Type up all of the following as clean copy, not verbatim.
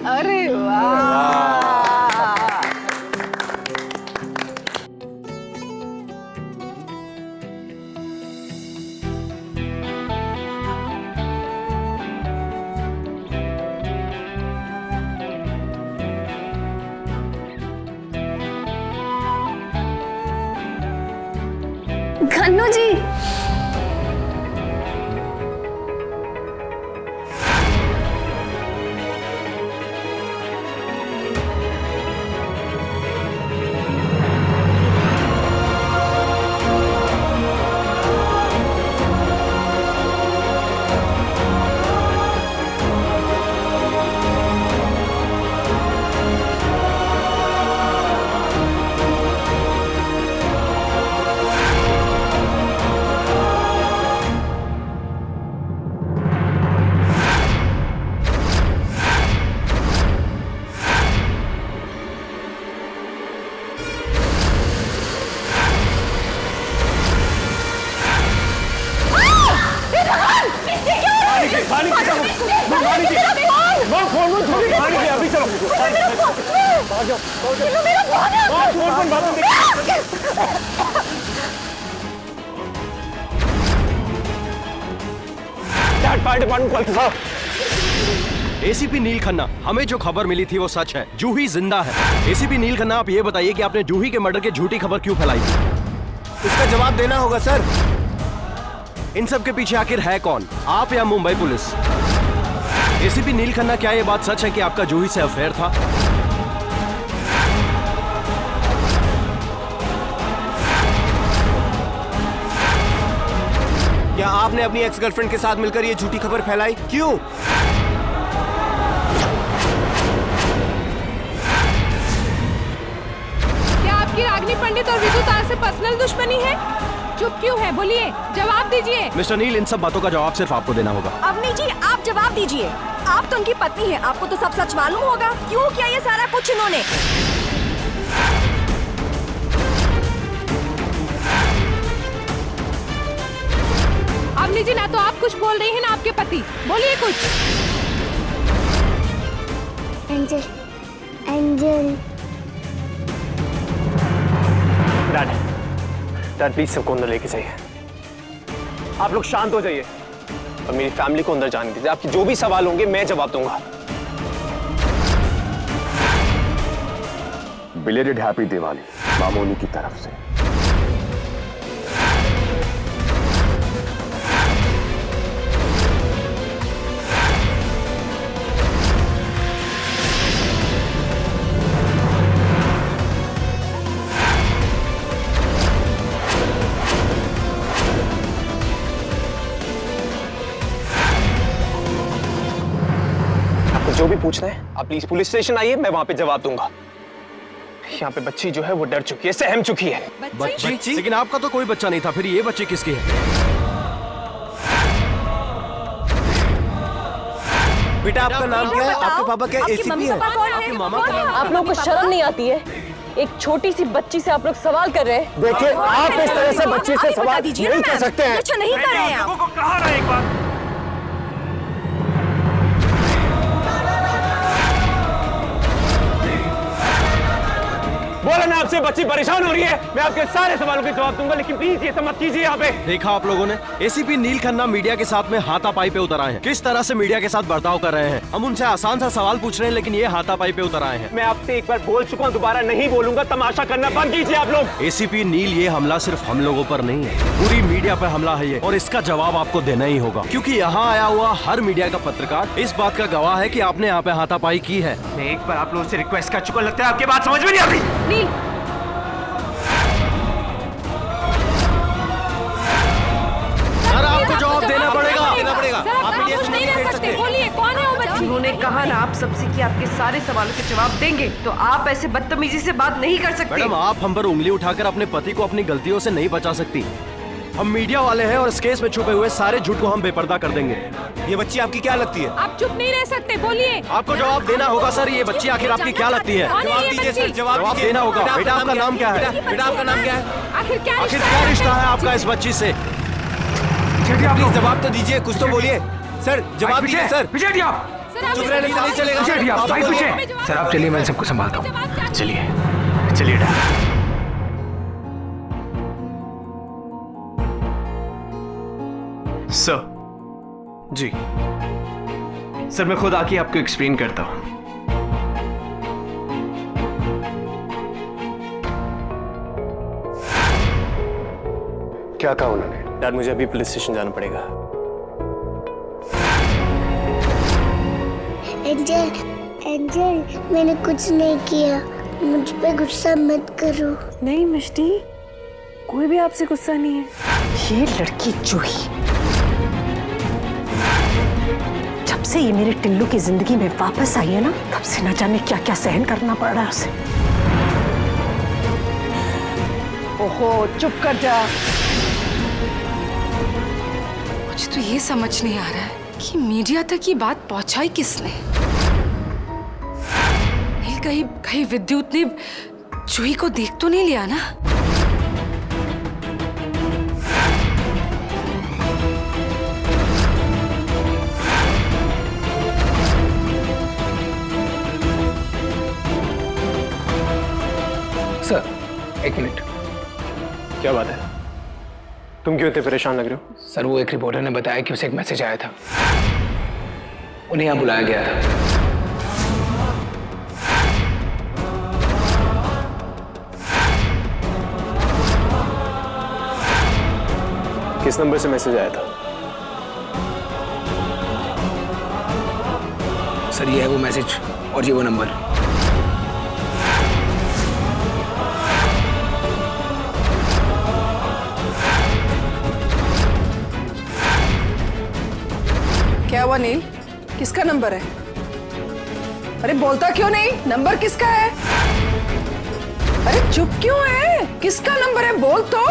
अरे वाह। खन्नू जी, एसीपी नील खन्ना, हमें जो खबर मिली थी वो सच है। जूही जिंदा है। एसीपी नील खन्ना, आप ये बताइए कि आपने जूही के मर्डर की झूठी खबर क्यों फैलाई? इसका जवाब देना होगा सर। इन सब के पीछे आखिर है कौन, आप या मुंबई पुलिस? एसीपी नील खन्ना, क्या ये बात सच है कि आपका जूही से अफेयर था? क्या आपने अपनी एक्स गर्लफ्रेंड के साथ मिलकर ये झूठी खबर फैलाई? क्यों? क्या आपकी रागिनी पंडित और विदु तार से पर्सनल दुश्मनी है? चुप क्यों है, बोलिए, जवाब दीजिए। मिस्टर नील, इन सब बातों का जवाब सिर्फ आपको देना होगा। अवनी जी आप जवाब दीजिए। आप तो उनकी पत्नी हैं, आपको तो सब सच मालूम होगा। क्यों किया ये सारा कुछ इन्होंने? अवनी जी, ना तो आप कुछ बोल रही हैं ना आपके पति, बोलिए कुछ। Angel, angel. डैड प्लीज सबको अंदर लेके जाइए। आप लोग शांत हो जाइए और मेरी फैमिली को अंदर जाने दीजिए। आपके जो भी सवाल होंगे मैं जवाब दूंगा। बिलेटेड हैप्पी दिवाली मामोनी की तरफ से। जो भी पूछना है आप प्लीज पुलिस स्टेशन आइए, मैं वहां पे जवाब दूंगा। यहाँ पे बच्ची जो है वो डर चुकी है, सहम चुकी है। बच्ची? लेकिन आपका तो कोई बच्चा नहीं था, फिर ये बच्ची किसकी है? बेटा आपका नाम क्या है? आपके पापा क्या एसीपी है? आपके मामा का नाम? आप लोगों को शर्म नहीं आती है? एक छोटी सी बच्ची से आप लोग सवाल कर रहे हैं। देखिए, आप इस तरह से बच्ची से सवाल नहीं कर सकते हैं। अच्छा नहीं कर रहे हैं आप। कहा रहा एक बार। बोला ना आपसे, बच्ची परेशान हो रही है। मैं आपके सारे सवालों के जवाब दूंगा, लेकिन प्लीज ये सब मत कीजिए यहाँ पे। देखा आप लोगों ने, एसीपी नील खन्ना मीडिया के साथ में हाथापाई पे उतर आए हैं। किस तरह से मीडिया के साथ बर्ताव कर रहे हैं। हम उनसे आसान सा सवाल पूछ रहे हैं, लेकिन ये हाथापाई पे उतर आए हैं। मैं आपसे एक बार बोल चुका हूँ, दोबारा नहीं बोलूंगा। तमाशा करना बंद कीजिए आप लोग। एसीपी नील, ये हमला सिर्फ हम लोगों पर नहीं है, पूरी मीडिया पर हमला है ये, और इसका जवाब आपको देना ही होगा, क्योंकि यहाँ आया हुआ हर मीडिया का पत्रकार इस बात का गवाह है कि आपने यहाँ पे हाथापाई की है। मैं एक बार आप लोगों से रिक्वेस्ट कर चुका, लगता है आपकी बात समझ में नहीं आती। नील, आपको जवाब देना पड़ेगा। आप मीडिया से नहीं रह सकते। बोलिए, कौन है वो बच्ची? उन्होंने कहा ना आप सबसे कि आपके सारे सवालों के जवाब देंगे, तो आप ऐसे बदतमीजी से बात नहीं कर सकते। मैडम, आप हम पर उंगली उठाकर अपने पति को अपनी गलतियों से नहीं बचा सकती। हम मीडिया वाले हैं और इस केस में छुपे हुए सारे झूठ को हम बेपर्दा कर देंगे। ये बच्ची आपकी क्या लगती है? आप चुप नहीं रह सकते, बोलिए। आपको जवाब देना होगा सर। ये बच्ची आखिर आपकी क्या लगती है? जवाब दीजिए सर, जवाब देना होगा। बेटा आपका नाम क्या है? बेटा आपका नाम क्या है? आखिर क्या रिश्ता है आपका इस बच्ची से? प्लीज जवाब तो दीजिए, कुछ तो बोलिए। सर जवाब दीजिए सर। सर आप चुप रहने से नहीं चलेगा। पीछे आप, भाई पीछे। सर आप चलिए, मैं सबको संभालता हूँ। चलिए चलिए डैड। सर जी, सर मैं खुद आके आपको एक्सप्लेन करता हूँ। क्या कहा उन्होंने? डैड मुझे अभी पुलिस स्टेशन जाना पड़ेगा। एंजल, एंजल, मैंने कुछ नहीं किया, मुझ पे गुस्सा मत करो। नहीं मिष्टी, कोई भी आपसे गुस्सा नहीं है। ये लड़की जूही, जब से ये मेरे टिल्लू की जिंदगी में वापस आई है ना, तब से न जाने क्या क्या सहन करना पड़ रहा है उसे। ओहो, चुप कर जा। मुझे तो ये समझ नहीं आ रहा है कि मीडिया तक ये बात पहुंचाई किसने। कहीं कहीं विद्युत ने जूही को देख तो नहीं लिया ना? सर एक मिनट। क्या बात है? तुम क्यों इतने परेशान लग रहे हो? सर वो एक रिपोर्टर ने बताया कि उसे एक मैसेज आया था, उन्हें यहाँ बुलाया गया था। किस नंबर से मैसेज आया था? सर ये है वो मैसेज और ये वो नंबर। क्या हुआ नील? किसका नंबर है? अरे बोलता क्यों नहीं? नंबर किसका है? अरे चुप क्यों है? किसका नंबर है? बोल तो।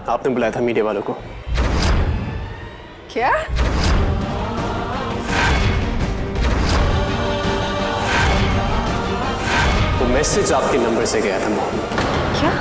आपने बुलाया था मीडिया वालों को। क्या? वो मैसेज आपके नंबर से गया था मोहन। क्या?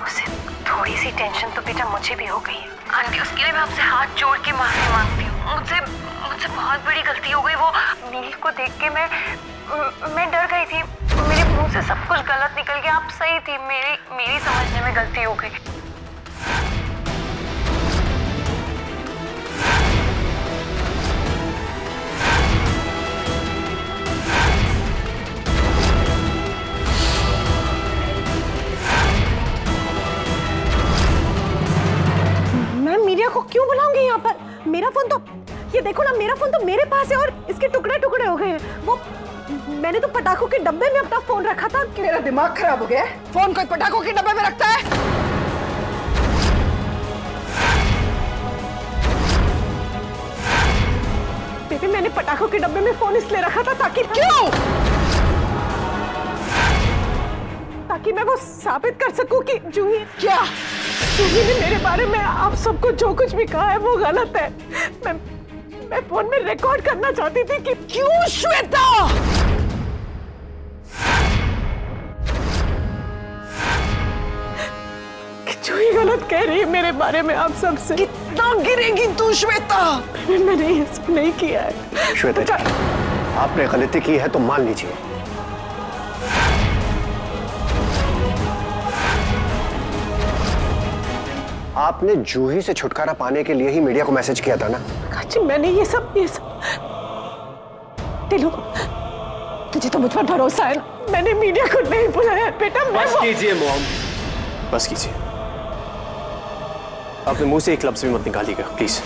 उसे थोड़ी सी टेंशन तो बेटा मुझे भी हो गई है आंटी। उसके लिए मैं आपसे हाथ जोड़ के माफी मांगती हूँ। मुझसे बहुत बड़ी गलती हो गई। वो नील को देख के मैं डर गई थी। मेरे मुंह से सब कुछ गलत निकल गया। आप सही थी, मेरी समझने में गलती हो गई। मीडिया को क्यों बुलाऊंगी यहाँ पर? मेरा फोन तो, ये देखो ना, मेरा फोन तो मेरे पास है और इसके टुकड़े टुकड़े हो गए हैं। वो मैंने तो पटाखों के डब्बे में अपना फोन रखा था। मेरा दिमाग खराब हो गया है। फोन कोई पटाखों के डब्बे में रखता है? बेबी मैंने पटाखों के डब्बे में फोन इसलिए रखा था ताकि ताकि मैं वो साबित कर सकूं कि जूही जूही ने मेरे बारे में आप सबको जो कुछ भी कहा है वो गलत है। मैं फोन में रिकॉर्ड करना चाहती थी कि क्यों श्वेता जूही गलत कह रही है मेरे बारे में आप सबसे। कितना गिरेगी तू श्वेता? मैंने ये सब नहीं किया है। श्वेता जी, आपने गलती की है तो मान लीजिए। आपने जूही से छुटकारा पाने के लिए ही मीडिया को मैसेज किया था ना? जी मैंने ये सब टिल्लू, तुझे तो मुझ पर भरोसा है ना? मैंने मीडिया को नहीं बुलाया बेटा। बस कीजिए मोम, बस कीजिए। आपने मुंह से एक लफ्ज भी मत निकालिएगा प्लीज।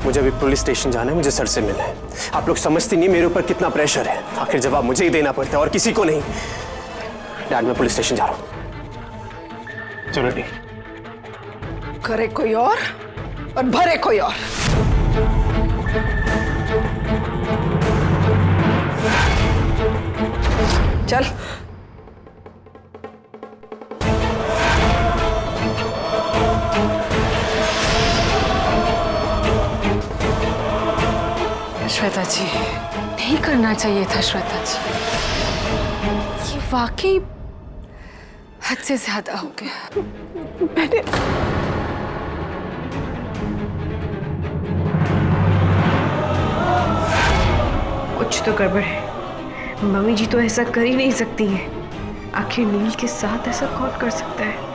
मुझे अभी पुलिस स्टेशन जाना है, मुझे सर से मिलना है। आप लोग समझते नहीं मेरे ऊपर कितना प्रेशर है। आखिर जवाब मुझे ही देना पड़ता है और किसी को नहीं। डैड मैं पुलिस स्टेशन जा रहा हूँ। चलो ठीक। करे कोई और भरे कोई और। चल। श्वेता जी, नहीं करना चाहिए था श्वेता जी, ये वाकई हद से ज्यादा हो गया। मैंने कुछ तो गड़बड़ है। मम्मी जी तो ऐसा कर ही नहीं सकती हैं। आखिर नील के साथ ऐसा कौन कर सकता है?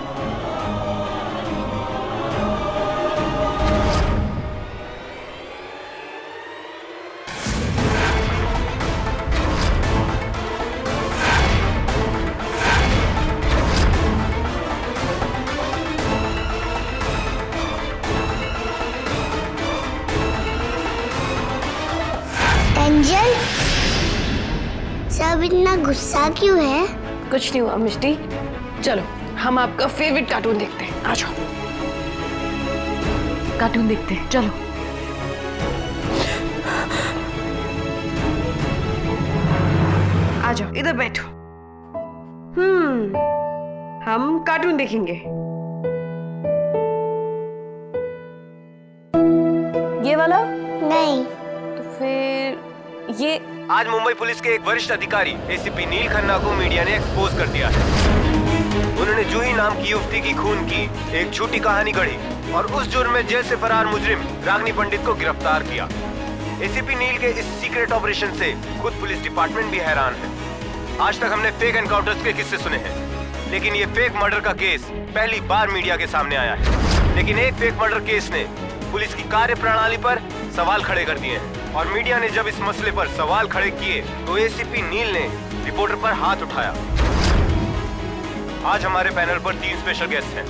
एंजल, सब इतना गुस्सा क्यों है? कुछ नहीं हुआ मिष्टी। चलो हम आपका फेवरेट कार्टून देखते हैं। आ जाओ, कार्टून देखते हैं, चलो। आ जाओ, इधर बैठो। हम कार्टून देखेंगे। ये वाला? नहीं। तो फिर ये? आज मुंबई पुलिस के एक वरिष्ठ अधिकारी एसीपी नील खन्ना को मीडिया ने एक्सपोज कर दिया है। उन्होंने जूही नाम की युवती की खून की एक झूठी कहानी गढ़ी और उस जुर्म में जेल से फरार मुजरिम रागनी पंडित को गिरफ्तार किया। एसीपी नील के इस सीक्रेट ऑपरेशन से खुद पुलिस डिपार्टमेंट भी हैरान है। आज तक हमने फेक एनकाउंटर्स के किस्से सुने हैं, लेकिन ये फेक मर्डर का केस पहली बार मीडिया के सामने आया है। लेकिन एक फेक मर्डर केस ने पुलिस की कार्य प्रणाली पर सवाल खड़े कर दिए हैं और मीडिया ने जब इस मसले पर सवाल खड़े किए तो एसीपी नील ने रिपोर्टर पर हाथ उठाया। आज हमारे पैनल पर 3 स्पेशल गेस्ट हैं।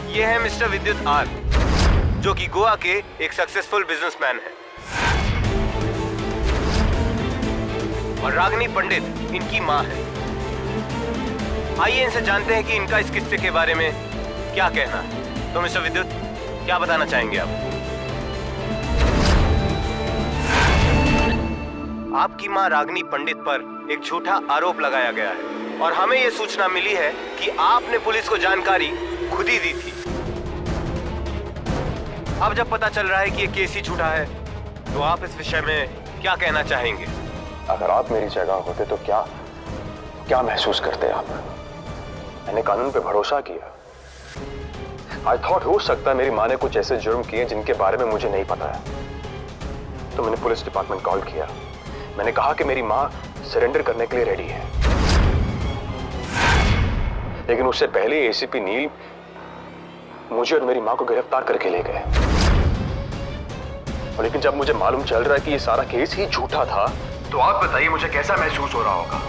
ये है मिस्टर विद्युत आर, जो कि गोवा के एक सक्सेसफुल बिजनेसमैन हैं, और रागनी पंडित इनकी मां है। आइए इनसे जानते हैं कि इनका इस किस्से के बारे में क्या कहना है। तो मिस्टर विद्युत, क्या बताना चाहेंगे आप? आपकी मां रागनी पंडित पर एक झूठा आरोप लगाया गया है और हमें यह सूचना मिली है कि आपने पुलिस को जानकारी खुद ही दी थी। अब जब पता चल रहा है कि ये केस ही झूठा है, तो आप इस विषय में क्या कहना चाहेंगे? अगर आप मेरी जगह होते तो क्या महसूस करते आप? मैंने कानून पे भरोसा किया। आई थॉट हो सकता है मेरी माँ ने कुछ ऐसे जुर्म किए जिनके बारे में मुझे नहीं पता है, तो मैंने पुलिस डिपार्टमेंट कॉल किया। मैंने कहा कि मेरी माँ सरेंडर करने के लिए रेडी है, लेकिन उससे पहले एसीपी नील मुझे और मेरी माँ को गिरफ्तार करके ले गए। और लेकिन जब मुझे मालूम चल रहा है कि ये सारा केस ही झूठा था, तो आप बताइए मुझे कैसा महसूस हो रहा होगा?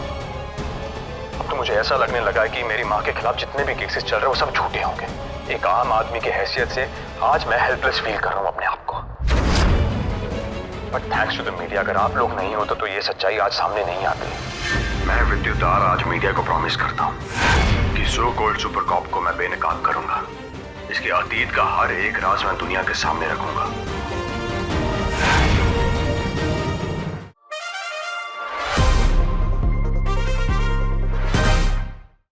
अब तो मुझे ऐसा लगने लगा है कि मेरी माँ के खिलाफ जितने भी केसेस चल रहे हैं वो सब झूठे होंगे। एक आम आदमी की हैसियत से आज मैं हेल्पलेस फील कर रहा हूँ अपने आप को। But thanks to the media, अगर आप लोग नहीं होते तो ये सच्चाई आज सामने नहीं आती। मैं विद्युत आर आज मीडिया को प्रॉमिस करता हूँ कि सो कॉल्ड सुपर कॉप को मैं बेनकाब करूंगा। इसके अतीत का हर एक राज मैं दुनिया के सामने रखूंगा।